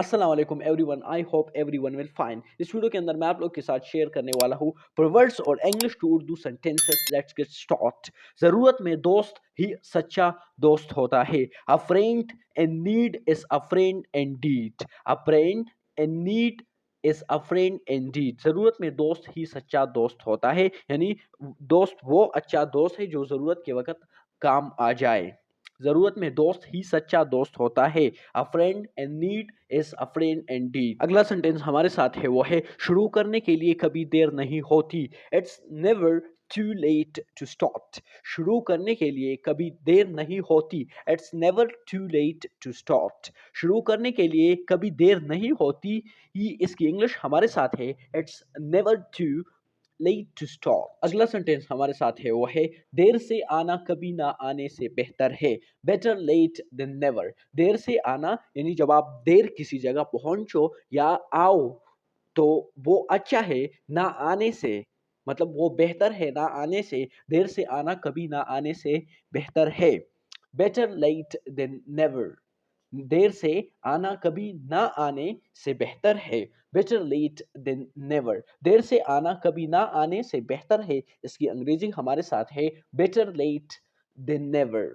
अस्सलाम वालेकुम everyone, I hope everyone will fine. इस वीडियो के अंदर मैं आप लोग के साथ शेयर करने वाला हूँ प्रोवर्ब्स और English to Urdu sentences. Let's get start. जरूरत में दोस्त ही सच्चा दोस्त होता है। A friend in need is a friend indeed. A friend in need is a friend indeed. जरूरत में दोस्त ही सच्चा दोस्त होता है, यानी दोस्त वो अच्छा दोस्त है जो जरूरत के वक्त काम आ जाए। जरूरत में दोस्त ही सच्चा दोस्त होता है। A friend in need is a friend Indeed. अगला सेंटेंस हमारे साथ है वो है शुरू करने के लिए कभी देर नहीं होती। It's never too late to start. शुरू करने के लिए कभी देर नहीं होती। It's never too late to start. शुरू करने के लिए कभी देर नहीं होती। इसकी इंग्लिश हमारे साथ है it's never too late to stop. अगला सेंटेंस हमारे साथ है वो है देर से आना कभी ना आने से बेहतर है। Better late than never. देर से आना यानी जब आप देर किसी जगह पहुंचो या आओ तो वो अच्छा है ना आने से, मतलब वो बेहतर है ना आने से। देर से आना कभी ना आने से बेहतर है। Better late than never. देर से आना कभी ना आने से बेहतर है। Better late than never. देर से आना कभी ना आने से बेहतर है। इसकी अंग्रेजी हमारे साथ है बेटर लेट देन नेवर।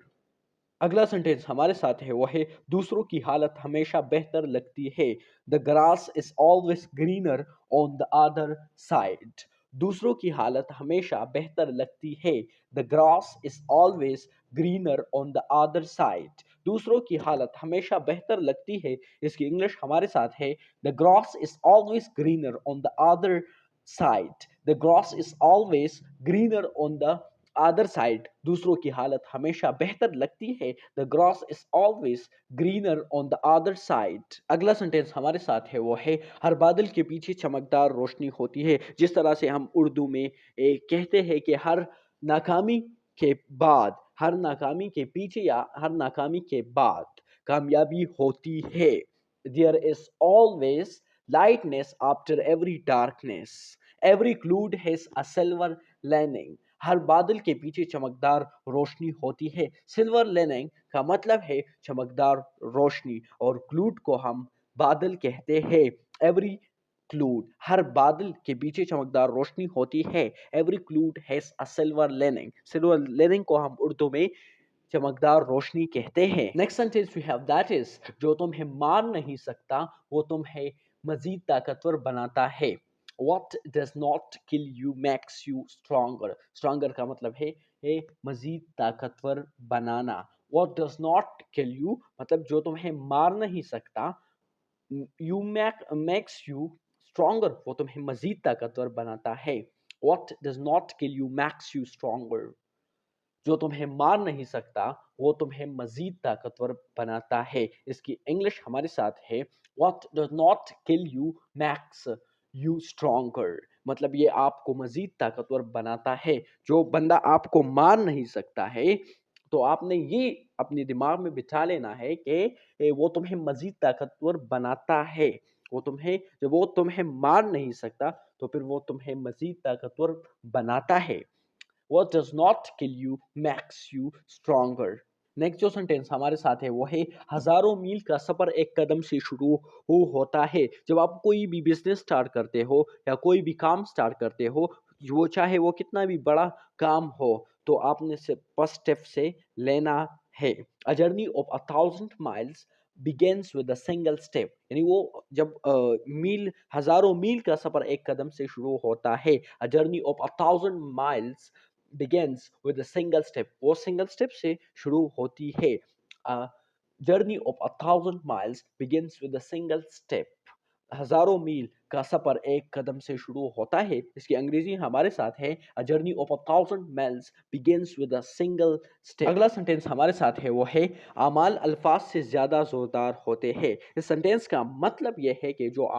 अगला सेंटेंस हमारे साथ है वो है दूसरों की हालत हमेशा बेहतर लगती है। The grass is always greener on the other side. दूसरों की हालत हमेशा बेहतर लगती है। The grass is always greener on the other side. दूसरों की हालत हमेशा बेहतर लगती है। इसकी इंग्लिश हमारे साथ है the grass is always greener on the other side. The grass is always greener on the other side. दूसरों की हालत हमेशा बेहतर लगती है। The grass is always greener on the other side. अगला सेंटेंस हमारे साथ है वो है हर बादल के पीछे चमकदार रोशनी होती है। जिस तरह से हम उर्दू में कहते हैं कि हर नाकामी के बाद, हर नाकामी के पीछे या हर नाकामी के बाद कामयाबी होती है। There is always lightness after every darkness. Every cloud has a silver lining. हर बादल के पीछे चमकदार रोशनी होती है। सिल्वर लिनिंग का मतलब है चमकदार रोशनी और क्लूड को हम बादल कहते हैं। एवरी क्लूड, हर बादल के पीछे चमकदार रोशनी होती है। Every cloud has a silver lining. Silver lining को हम उर्दू में चमकदार रोशनी कहते हैं। Next sentence we have that is जो तुम्हें मार नहीं सकता वो तुम्हें मजीद ताकतवर बनाता है। What does not kill you makes you stronger. Stronger का मतलब है मजीद ताकतवर बनाना। What does not kill you मतलब जो तुम्हें मार नहीं सकता। makes you stronger वो तुम्हें मजीद ताकतवर बनाता है। What does not kill you makes you stronger. जो तुम्हें मार नहीं सकता वो तुम्हें मजीद ताकतवर बनाता है। इसकी इंग्लिश हमारे साथ है What does not kill you makes you stronger। मतलब ये आपको मजीद ताकतवर बनाता है। जो बंदा आपको मार नहीं सकता है तो आपने ये अपने दिमाग में बिठा लेना है कि वो तुम्हें मजीद ताकतवर बनाता है। वो तुम्हें, जब वो तुम्हें मार नहीं सकता तो फिर वो तुम्हें मजीद ताकतवर बनाता है। What does not kill you makes you stronger. Next जो सेंटेंस हमारे साथ है वो है हजारों मील का सफर एक कदम से शुरू होता है। जब आप कोई भी बिजनेस स्टार्ट करते हो या कोई भी काम स्टार्ट करते हो, वो चाहे वो कितना भी बड़ा काम हो, तो आपने से फर्स्ट स्टेप से लेना है। A journey of 1,000 miles begins with a single step। यानी वो जब मील, हजारों मील का सफर एक कदम से शुरू होता है। A journey of 1,000 miles begins with a single step। वो सिंगल स्टेप से शुरू होती है। A journey of 1,000 miles begins with a single step। हजारों मील का सफर एक कदम से शुरू होता है। इसकी अंग्रेजी हमारे साथ है A journey of 1,000 miles begins with a single step। अगला सेंटेंस हमारे साथ है वो है अमाल अल्फाज से ज्यादा जोरदार होते हैं। इस सेंटेंस का मतलब यह है कि जो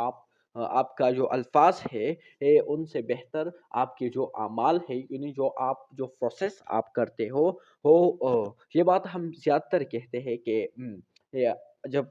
आपका जो अल्फाज है उनसे बेहतर आपके जो अमाल है, यानी जो प्रोसेस आप करते हो ये बात हम ज़्यादातर कहते हैं कि जब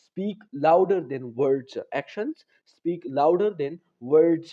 speak louder than words. Actions speak louder than words.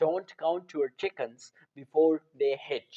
Don't count your chickens before they hatch.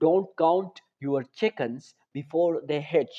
Don't count your chickens before they hatch.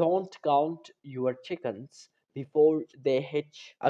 Don't count your chickens before they hatch.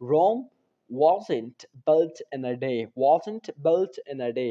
Rome wasn't built in a day. Wasn't built in a day.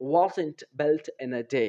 wasn't built in a day.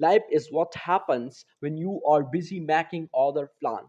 Life is what happens when you are busy making other plans.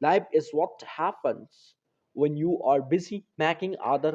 Life is what happens when you are busy making other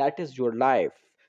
that is your life.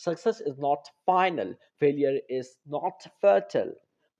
Success is not final, failure is not fatal.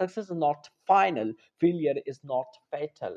Success is not final, failure is not fatal.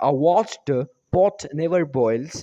A watched pot never boils.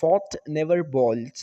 pot never boils.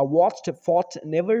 a watched thought never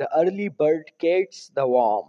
the early bird gets the worm،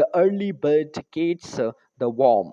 the early bird gets the worm،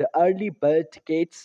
the early bird gets